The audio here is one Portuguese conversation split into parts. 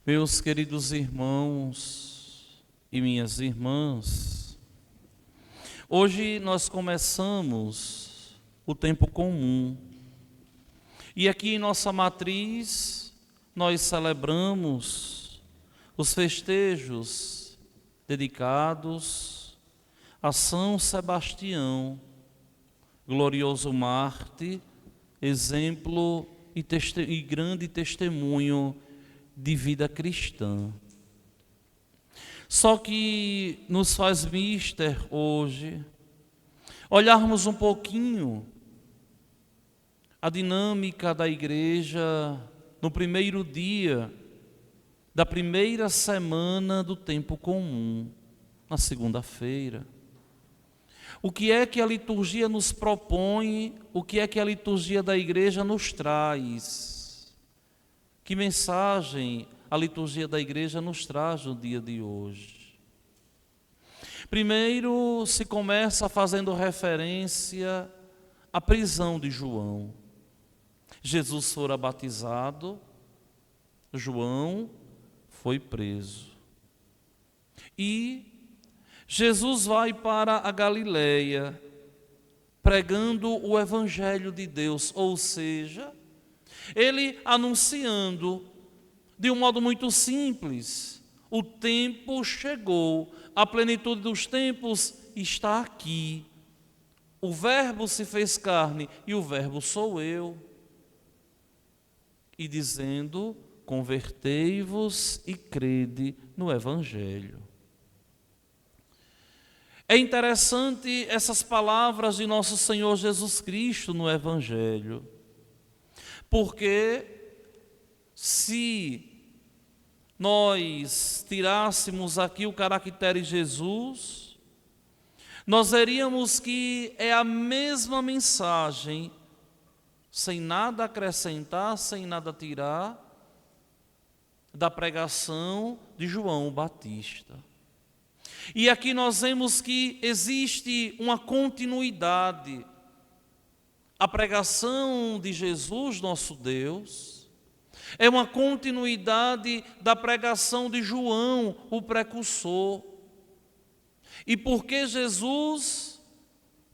Meus queridos irmãos e minhas irmãs, hoje nós começamos o tempo comum e aqui em nossa matriz nós celebramos os festejos dedicados a São Sebastião, glorioso mártir, exemplo e grande testemunho de vida cristã. Só que nos faz mister hoje olharmos um pouquinho a dinâmica da igreja no primeiro dia da primeira semana do tempo comum, na segunda-feira. O que é que a liturgia nos propõe? O que é que a liturgia da igreja nos traz? Que mensagem a liturgia da igreja nos traz no dia de hoje? Primeiro, se começa fazendo referência à prisão de João. Jesus fora batizado, João foi preso. E Jesus vai para a Galileia, pregando o Evangelho de Deus, ou seja, ele anunciando de um modo muito simples: o tempo chegou, a plenitude dos tempos está aqui. O Verbo se fez carne e o Verbo sou eu. E dizendo: convertei-vos e crede no Evangelho. É interessante essas palavras de nosso Senhor Jesus Cristo no Evangelho, porque se nós tirássemos aqui o caractere Jesus, nós veríamos que é a mesma mensagem, sem nada acrescentar, sem nada tirar, da pregação de João Batista. E aqui nós vemos que existe uma continuidade. A pregação de Jesus, nosso Deus, é uma continuidade da pregação de João, o precursor. E porque Jesus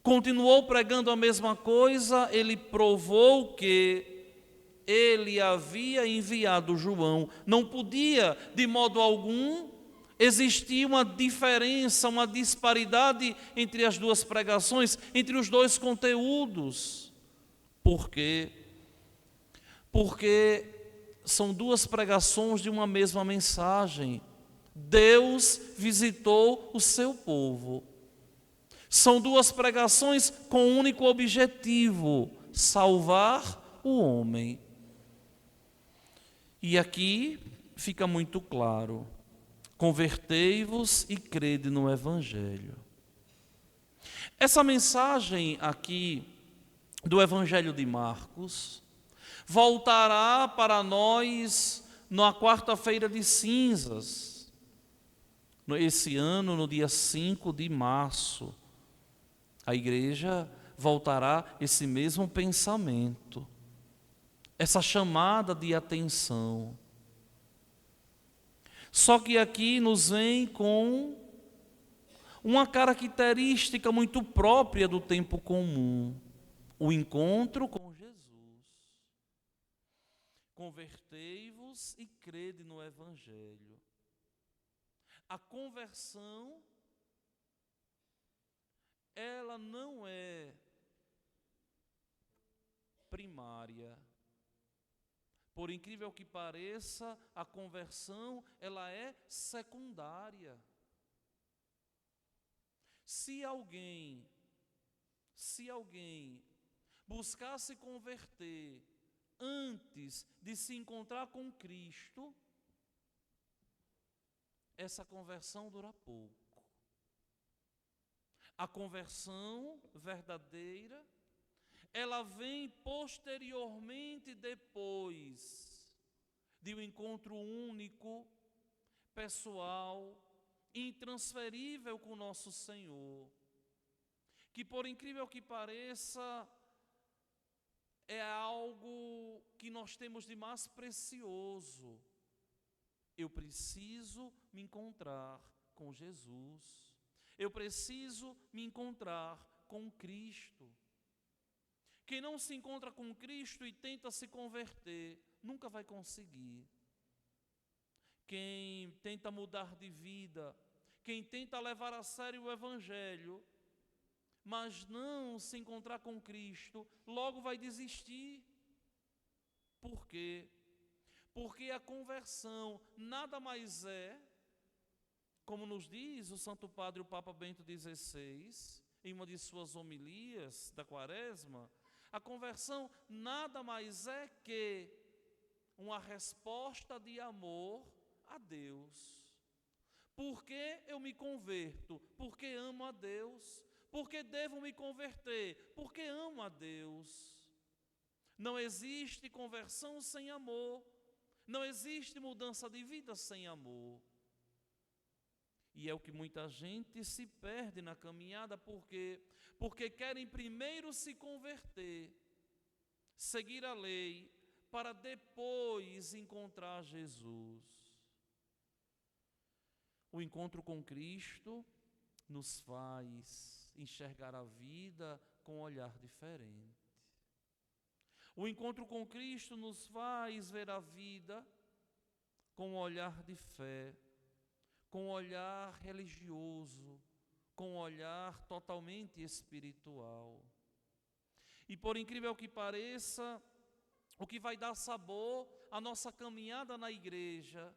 continuou pregando a mesma coisa, ele provou que ele havia enviado João. Não podia, de modo algum, existir uma diferença, uma disparidade entre as duas pregações, entre os dois conteúdos. Por quê? Porque são duas pregações de uma mesma mensagem. Deus visitou o seu povo. São duas pregações com um único objetivo: salvar o homem. E aqui fica muito claro: convertei-vos e crede no Evangelho. Essa mensagem aqui do Evangelho de Marcos voltará para nós na quarta-feira de cinzas, esse ano, no dia 5 de março. A igreja voltará esse mesmo pensamento, essa chamada de atenção. Só que aqui nos vem com uma característica muito própria do tempo comum: o encontro com Jesus. Convertei-vos e crede no Evangelho. A conversão, ela não é primária. Por incrível que pareça, a conversão, ela é secundária. Se alguém buscar se converter antes de se encontrar com Cristo, essa conversão dura pouco. A conversão verdadeira, ela vem posteriormente, depois de um encontro único, pessoal, intransferível com nosso Senhor, que por incrível que pareça, é algo que nós temos de mais precioso. Eu preciso me encontrar com Jesus. Eu preciso me encontrar com Cristo. Quem não se encontra com Cristo e tenta se converter, nunca vai conseguir. Quem tenta mudar de vida, quem tenta levar a sério o Evangelho, mas não se encontrar com Cristo, logo vai desistir. Por quê? Porque a conversão nada mais é, como nos diz o Santo Padre o Papa Bento XVI, em uma de suas homilias da Quaresma, a conversão nada mais é que uma resposta de amor a Deus. Por que eu me converto? Porque amo a Deus. Porque devo me converter? Porque amo a Deus. Não existe conversão sem amor. Não existe mudança de vida sem amor. E é o que muita gente se perde na caminhada, porque querem primeiro se converter, seguir a lei, para depois encontrar Jesus. O encontro com Cristo nos faz enxergar a vida com um olhar diferente. O encontro com Cristo nos faz ver a vida com um olhar de fé, com um olhar religioso, com um olhar totalmente espiritual. E por incrível que pareça, o que vai dar sabor à nossa caminhada na igreja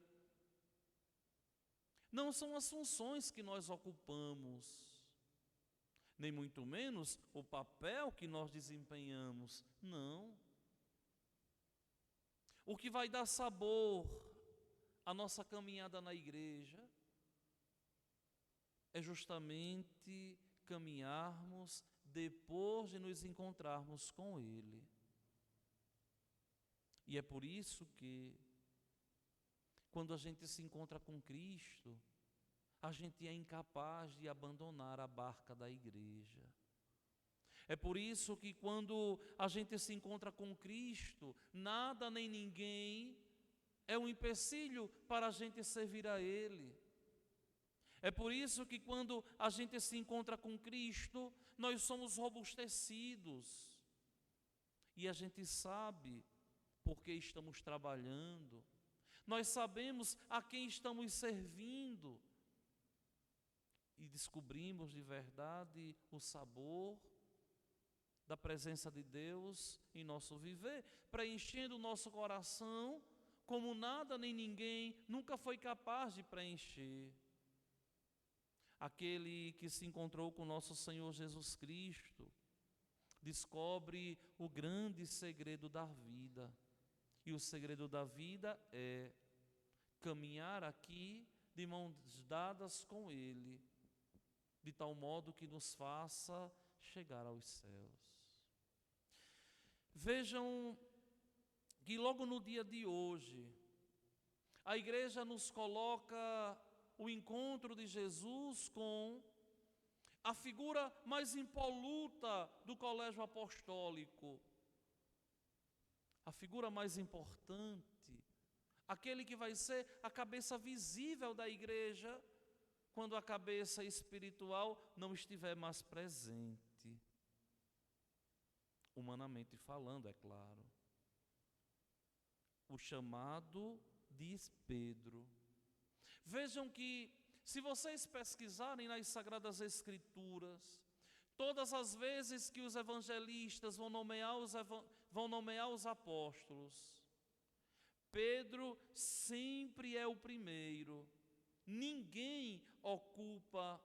não são as funções que nós ocupamos, nem muito menos o papel que nós desempenhamos, não. O que vai dar sabor à nossa caminhada na igreja é justamente caminharmos depois de nos encontrarmos com Ele. E é por isso que, quando a gente se encontra com Cristo, a gente é incapaz de abandonar a barca da igreja. É por isso que, quando a gente se encontra com Cristo, nada nem ninguém é um empecilho para a gente servir a Ele. É por isso que, quando a gente se encontra com Cristo, nós somos robustecidos. E a gente sabe por que estamos trabalhando. Nós sabemos a quem estamos servindo. E descobrimos de verdade o sabor da presença de Deus em nosso viver, preenchendo o nosso coração como nada nem ninguém nunca foi capaz de preencher. Aquele que se encontrou com nosso Senhor Jesus Cristo descobre o grande segredo da vida. E o segredo da vida é caminhar aqui de mãos dadas com Ele, de tal modo que nos faça chegar aos céus. Vejam que logo no dia de hoje, a igreja nos coloca o encontro de Jesus com a figura mais impoluta do colégio apostólico, a figura mais importante, aquele que vai ser a cabeça visível da igreja, quando a cabeça espiritual não estiver mais presente. Humanamente falando, é claro. O chamado de Pedro. Vejam que, se vocês pesquisarem nas Sagradas Escrituras, todas as vezes que os evangelistas vão nomear os apóstolos, Pedro sempre é o primeiro. Ninguém ocupa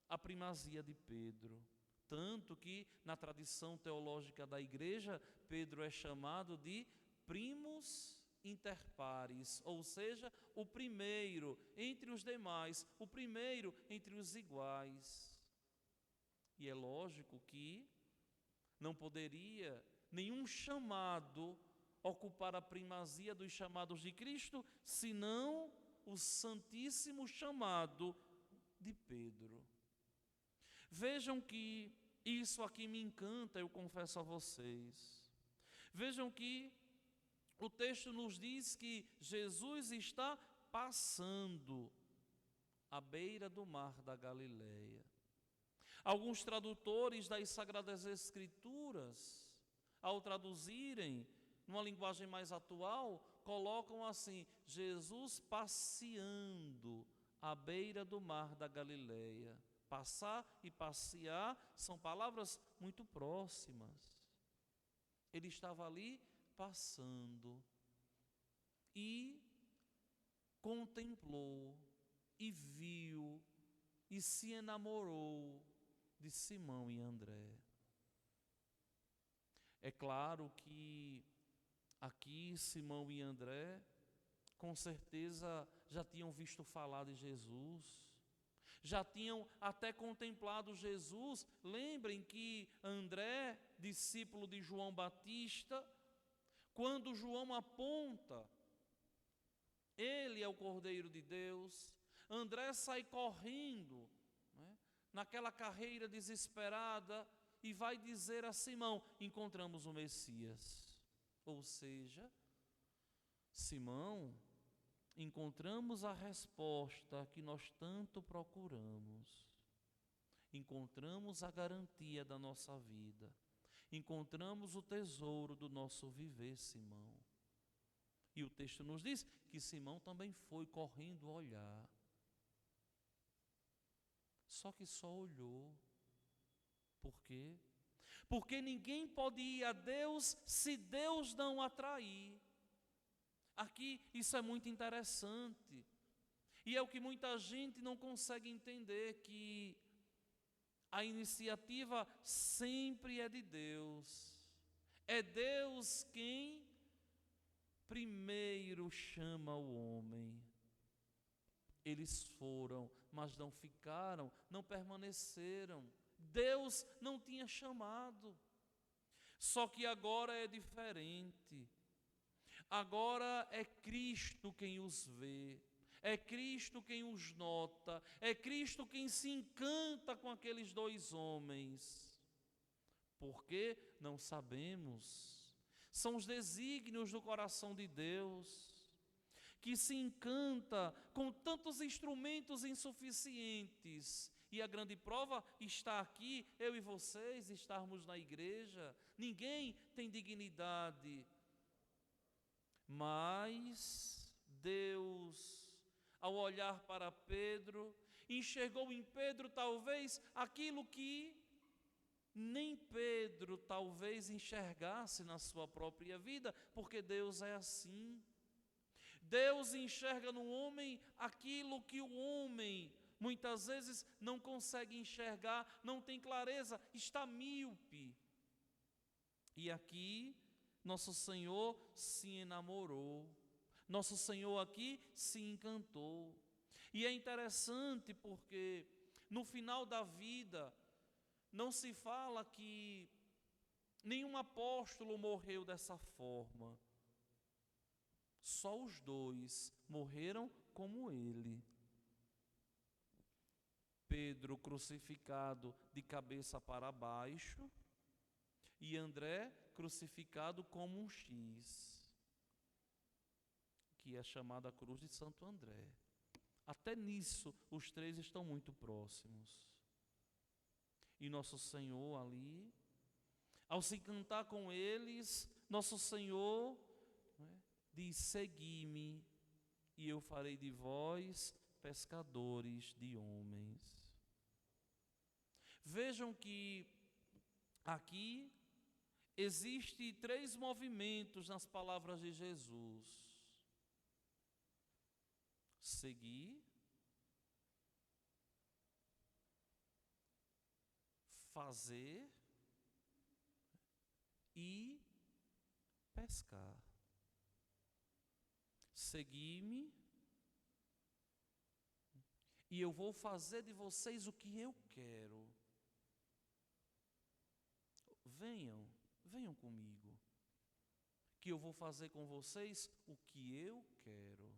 a primazia de Pedro. Tanto que, na tradição teológica da igreja, Pedro é chamado de primus inter pares, ou seja, o primeiro entre os demais, o primeiro entre os iguais. E é lógico que não poderia nenhum chamado ocupar a primazia dos chamados de Cristo, senão o santíssimo chamado de Pedro. Vejam que isso aqui me encanta, eu confesso a vocês. Vejam que o texto nos diz que Jesus está passando à beira do mar da Galileia. Alguns tradutores das Sagradas Escrituras, ao traduzirem numa linguagem mais atual, colocam assim: Jesus passeando à beira do mar da Galileia. Passar e passear são palavras muito próximas. Ele estava ali passando e contemplou e viu e se enamorou de Simão e André. É claro que aqui Simão e André, com certeza, já tinham visto falar de Jesus, já tinham até contemplado Jesus. Lembrem que André, discípulo de João Batista, quando João aponta, ele é o Cordeiro de Deus, André sai correndo, né, naquela carreira desesperada, e vai dizer a Simão: encontramos o Messias. Ou seja, Simão, encontramos a resposta que nós tanto procuramos, encontramos a garantia da nossa vida, encontramos o tesouro do nosso viver, Simão. E o texto nos diz que Simão também foi correndo olhar. Só que só olhou. Por quê? Porque ninguém pode ir a Deus se Deus não atrair. Aqui isso é muito interessante. E é o que muita gente não consegue entender, que a iniciativa sempre é de Deus. É Deus quem primeiro chama o homem. Eles foram, mas não ficaram, não permaneceram. Deus não tinha chamado. Só que agora é diferente. Agora é Cristo quem os vê, é Cristo quem os nota, é Cristo quem se encanta com aqueles dois homens. Por quê? Não sabemos. São os desígnios do coração de Deus, que se encanta com tantos instrumentos insuficientes. E a grande prova está aqui, eu e vocês estarmos na igreja. Ninguém tem dignidade, mas Deus, ao olhar para Pedro, enxergou em Pedro talvez aquilo que nem Pedro talvez enxergasse na sua própria vida, porque Deus é assim. Deus enxerga no homem aquilo que o homem muitas vezes não consegue enxergar, não tem clareza, está míope. E aqui nosso Senhor se enamorou, nosso Senhor aqui se encantou. E é interessante porque no final da vida não se fala que nenhum apóstolo morreu dessa forma. Só os dois morreram como ele. Pedro crucificado de cabeça para baixo e André crucificado como um X, que é chamada a cruz de Santo André. Até nisso os três estão muito próximos. E nosso Senhor ali, ao se encantar com eles, nosso Senhor diz: segui-me e eu farei de vós pescadores de homens. Vejam que aqui existem três movimentos nas palavras de Jesus: seguir, fazer e pescar. Segui-me e eu vou fazer de vocês o que eu quero. Venham comigo, que eu vou fazer com vocês o que eu quero.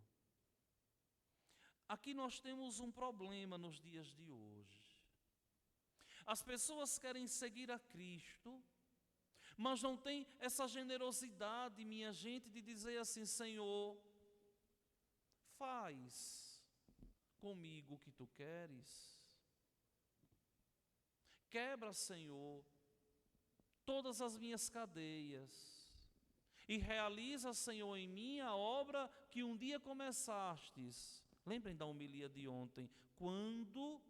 Aqui nós temos um problema nos dias de hoje. As pessoas querem seguir a Cristo, mas não tem essa generosidade, minha gente, de dizer assim: Senhor, faz comigo o que tu queres. Quebra, Senhor, todas as minhas cadeias e realiza, Senhor, em mim a obra que um dia começastes. Lembrem da homilia de ontem, quando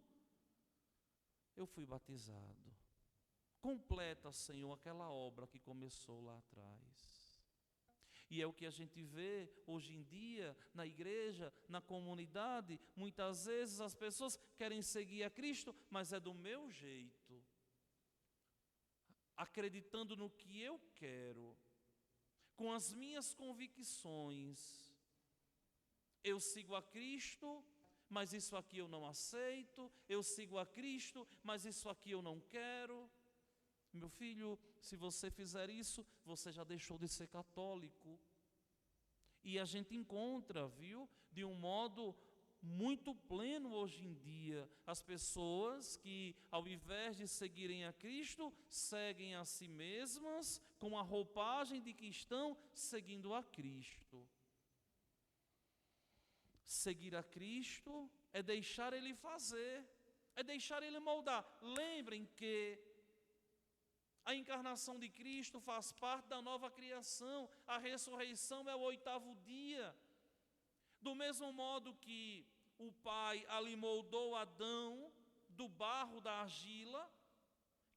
eu fui batizado. Completa, Senhor, aquela obra que começou lá atrás. E é o que a gente vê hoje em dia na igreja, na comunidade. Muitas vezes as pessoas querem seguir a Cristo, mas é do meu jeito, acreditando no que eu quero, com as minhas convicções. Eu sigo a Cristo, mas isso aqui eu não aceito. Eu sigo a Cristo, mas isso aqui eu não quero. Meu filho, se você fizer isso, você já deixou de ser católico. E a gente encontra, viu, de um modo muito pleno hoje em dia, as pessoas que, ao invés de seguirem a Cristo, seguem a si mesmas com a roupagem de que estão seguindo a Cristo. Seguir a Cristo é deixar Ele fazer, é deixar Ele moldar. Lembrem que a encarnação de Cristo faz parte da nova criação. A ressurreição é o 8º dia. Do mesmo modo que o Pai ali moldou Adão do barro da argila,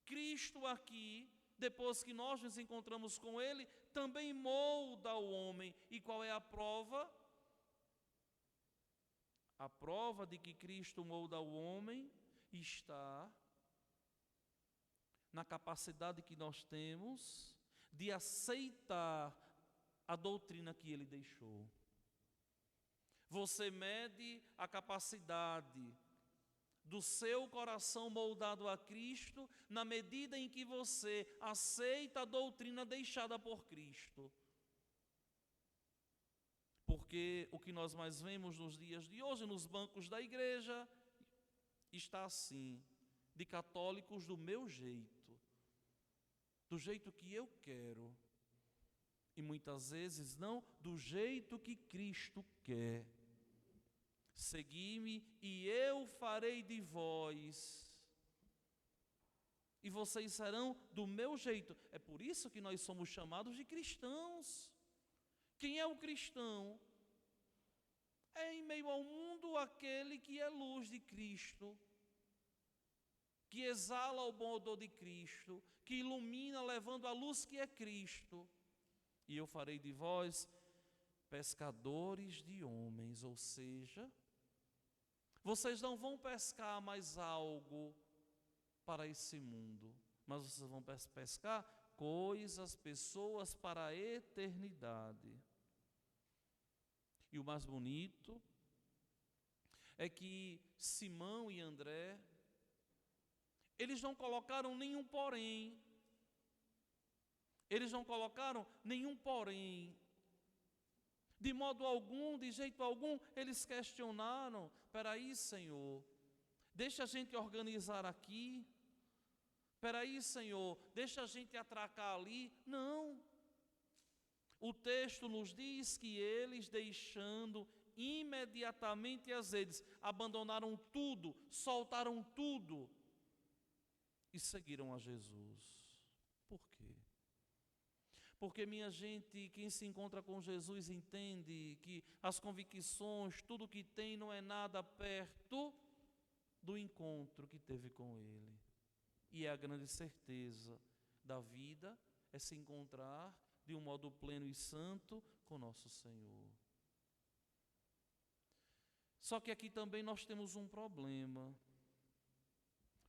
Cristo aqui, depois que nós nos encontramos com Ele, também molda o homem. E qual é a prova? A prova de que Cristo molda o homem está na capacidade que nós temos de aceitar a doutrina que Ele deixou. Você mede a capacidade do seu coração moldado a Cristo na medida em que você aceita a doutrina deixada por Cristo. Porque o que nós mais vemos nos dias de hoje, nos bancos da igreja, está assim, de católicos do meu jeito, do jeito que eu quero, e muitas vezes não do jeito que Cristo quer. Segui-me e eu farei de vós, e vocês serão do meu jeito. É por isso que nós somos chamados de cristãos. Quem é o cristão? É em meio ao mundo aquele que é luz de Cristo, que exala o bom odor de Cristo, que ilumina levando a luz que é Cristo. E eu farei de vós pescadores de homens, ou seja, vocês não vão pescar mais algo para esse mundo, mas vocês vão pescar coisas, pessoas para a eternidade. E o mais bonito é que Simão e André, eles não colocaram nenhum porém. Eles não colocaram nenhum porém. De modo algum, de jeito algum, eles questionaram: espera aí, Senhor, deixa a gente organizar aqui. Espera aí, Senhor, deixa a gente atracar ali. Não. O texto nos diz que eles, deixando imediatamente as redes, abandonaram tudo, soltaram tudo e seguiram a Jesus. Por quê? Porque, minha gente, quem se encontra com Jesus entende que as convicções, tudo que tem, não é nada perto do encontro que teve com Ele. E é a grande certeza da vida é se encontrar de um modo pleno e santo com nosso Senhor. Só que aqui também nós temos um problema.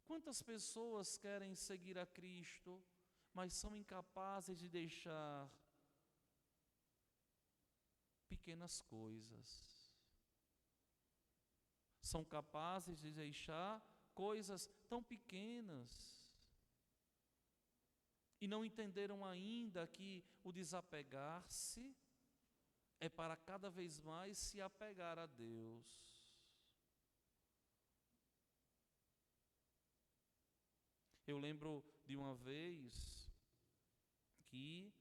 Quantas pessoas querem seguir a Cristo, mas são incapazes de deixar pequenas coisas? São capazes de deixar coisas tão pequenas. E não entenderam ainda que o desapegar-se é para cada vez mais se apegar a Deus. Eu lembro de uma vez que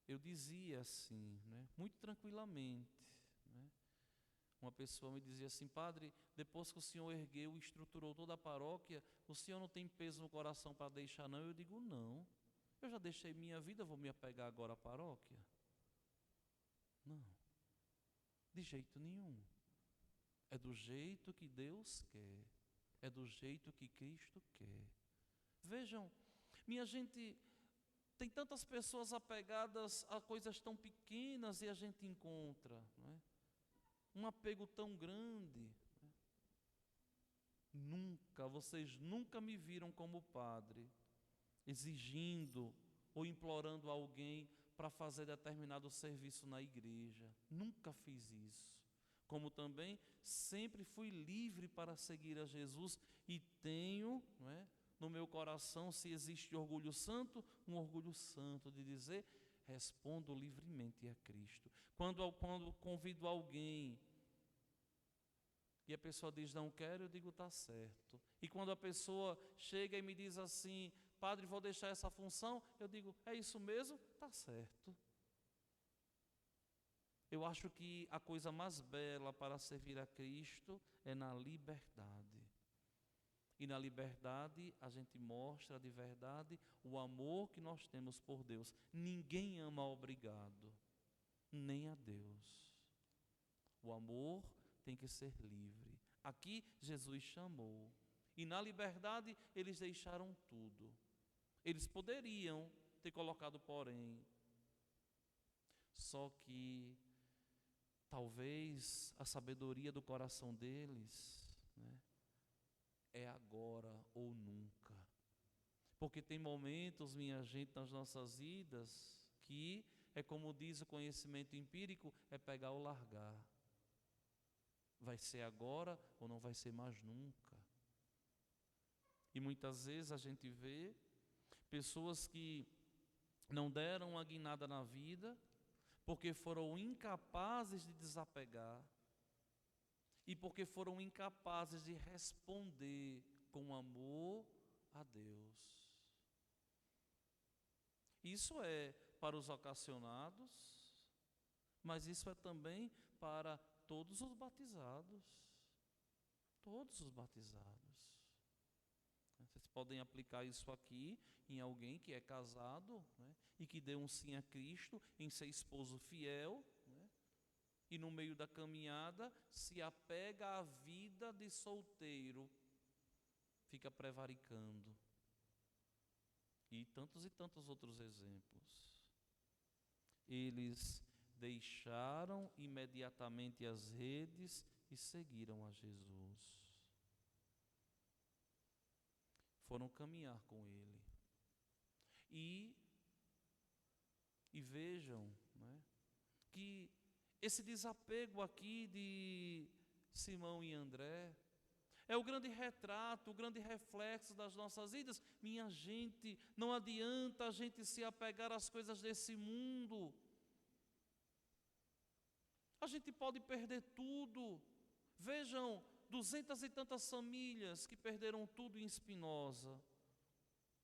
eu dizia assim, né, muito tranquilamente, né, Uma pessoa me dizia assim: padre, depois que o senhor ergueu e estruturou toda a paróquia, o senhor não tem peso no coração para deixar, não? Eu digo: não, eu já deixei minha vida, vou me apegar agora à paróquia? Não, de jeito nenhum. É do jeito que Deus quer, é do jeito que Cristo quer. Vejam, minha gente, tem tantas pessoas apegadas a coisas tão pequenas e a gente encontra, não é? Um apego tão grande. Vocês nunca me viram como padre exigindo ou implorando alguém para fazer determinado serviço na igreja. Nunca fiz isso. Como também sempre fui livre para seguir a Jesus e tenho, não é, no meu coração, se existe orgulho santo, um orgulho santo de dizer: respondo livremente a Cristo. Quando convido alguém e a pessoa diz: não quero, eu digo: está certo. E quando a pessoa chega e me diz assim: padre, vou deixar essa função, eu digo: é isso mesmo? Está certo. Eu acho que a coisa mais bela para servir a Cristo é na liberdade. E na liberdade a gente mostra de verdade o amor que nós temos por Deus. Ninguém ama obrigado, nem a Deus. O amor tem que ser livre. Aqui Jesus chamou. E na liberdade eles deixaram tudo. Eles poderiam ter colocado porém. Só que talvez a sabedoria do coração deles, né, é agora ou nunca. Porque tem momentos, minha gente, nas nossas vidas, que é como diz o conhecimento empírico, é pegar ou largar. Vai ser agora ou não vai ser mais nunca. E muitas vezes a gente vê pessoas que não deram uma guinada na vida, porque foram incapazes de desapegar e porque foram incapazes de responder com amor a Deus. Isso é para os ocasionados, mas isso é também para todos os batizados. Todos os batizados. Vocês podem aplicar isso aqui em alguém que é casado, né, e que deu um sim a Cristo em ser esposo fiel, né, e no meio da caminhada se apega à vida de solteiro, fica prevaricando. E tantos outros exemplos. Eles deixaram imediatamente as redes e seguiram a Jesus. Foram caminhar com Ele. E vejam, né, que esse desapego aqui de Simão e André é o grande retrato, o grande reflexo das nossas vidas. Minha gente, não adianta a gente se apegar às coisas desse mundo. A gente pode perder tudo. Vejam, 200 e tantas famílias que perderam tudo em Espinosa.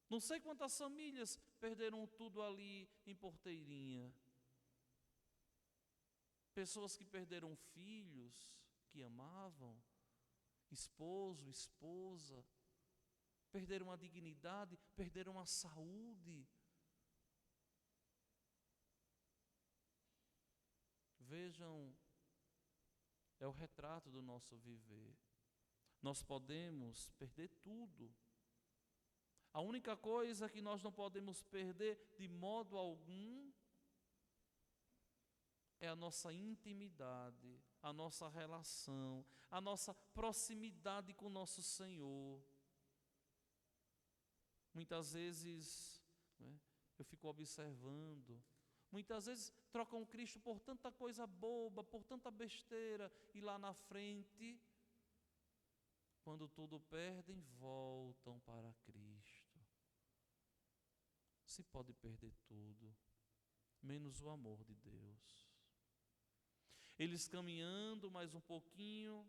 Não sei quantas famílias perderam tudo ali em Porteirinha. Pessoas que perderam filhos que amavam, esposo, esposa, perderam a dignidade, perderam a saúde. Vejam, é o retrato do nosso viver. Nós podemos perder tudo. A única coisa que nós não podemos perder de modo algum é a nossa intimidade, a nossa relação, a nossa proximidade com o nosso Senhor. Muitas vezes, né, eu fico observando, muitas vezes trocam Cristo por tanta coisa boba, por tanta besteira, e lá na frente, quando tudo perdem, voltam para Cristo. Se pode perder tudo, menos o amor de Deus. Eles caminhando mais um pouquinho,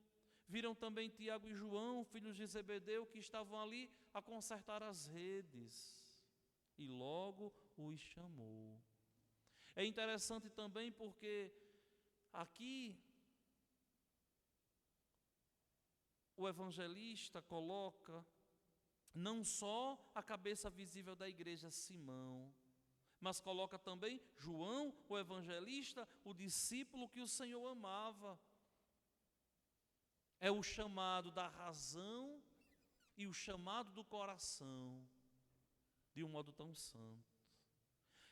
viram também Tiago e João, filhos de Zebedeu, que estavam ali a consertar as redes, e logo os chamou. É interessante também porque aqui o evangelista coloca não só a cabeça visível da igreja, Simão, mas coloca também João, o evangelista, o discípulo que o Senhor amava. É o chamado da razão e o chamado do coração, de um modo tão santo.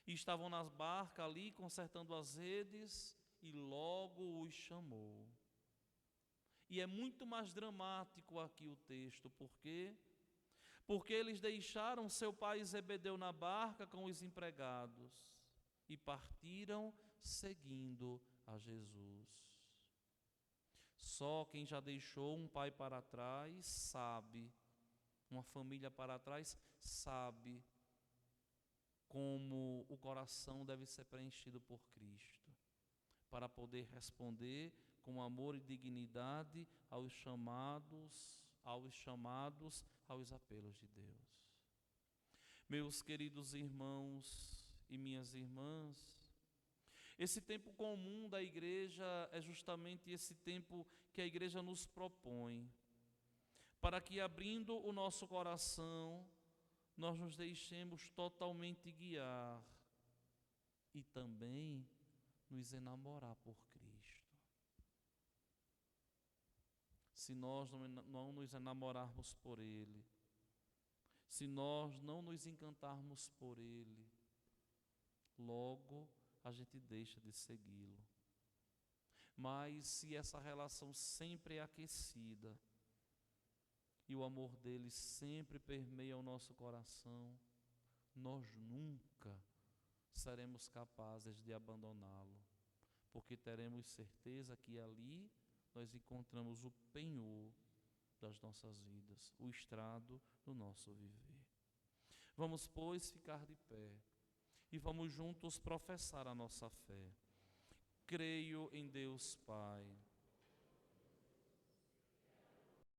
E estavam nas barcas ali, consertando as redes, e logo os chamou. E é muito mais dramático aqui o texto, por quê? Porque eles deixaram seu pai Zebedeu na barca com os empregados e partiram seguindo a Jesus. Só quem já deixou um pai para trás sabe, uma família para trás sabe como o coração deve ser preenchido por Cristo, para poder responder com amor e dignidade aos chamados, aos apelos de Deus. Meus queridos irmãos e minhas irmãs, esse tempo comum da igreja é justamente esse tempo que a igreja nos propõe, para que, abrindo o nosso coração, nós nos deixemos totalmente guiar e também nos enamorar por Cristo. Se nós não nos enamorarmos por Ele, se nós não nos encantarmos por Ele, logo a gente deixa de segui-lo. Mas se essa relação sempre é aquecida e o amor dele sempre permeia o nosso coração, nós nunca seremos capazes de abandoná-lo, porque teremos certeza que ali nós encontramos o penhor das nossas vidas, o estrado do nosso viver. Vamos, pois, ficar de pé e vamos juntos professar a nossa fé. Creio em Deus Pai,